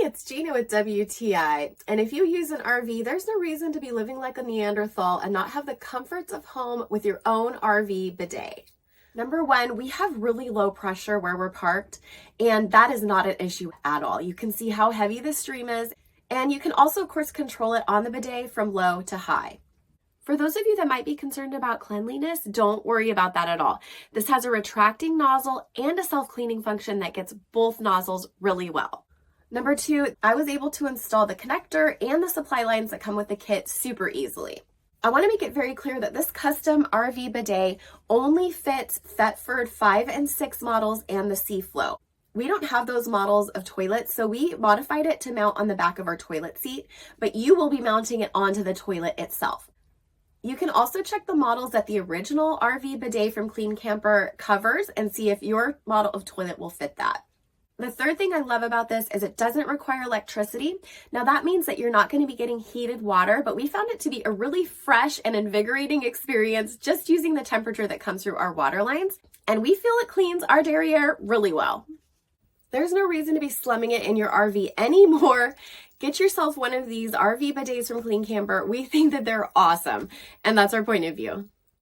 it's Gina with WTI, and if you use an RV, there's no reason to be living like a Neanderthal and not have the comforts of home with your own RV bidet. Number one, we have really low pressure where we're parked, and that is not an issue at all. You can see how heavy the stream is, and you can also, of course, control it on the bidet from low to high. For those of you that might be concerned about cleanliness, don't worry about that at all. This has a retracting nozzle and a self-cleaning function that gets both nozzles really well. Number two, I was able to install the connector and the supply lines that come with the kit super easily. I want to make it very clear that this custom RV bidet only fits Thetford 5 and 6 models and the SeaFlow. We don't have those models of toilets, so we modified it to mount on the back of our toilet seat, but you will be mounting it onto the toilet itself. You can also check the models that the original RV bidet from Clean Camper covers and see if your model of toilet will fit that. The third thing I love about this is it doesn't require electricity. Now that means that you're not going to be getting heated water, but we found it to be a really fresh and invigorating experience just using the temperature that comes through our water lines, and we feel it cleans our derriere really well. There's no reason to be slumming it in your RV anymore. Get yourself one of these RV bidets from Clean Camper. We think that they're awesome, and that's our point of view.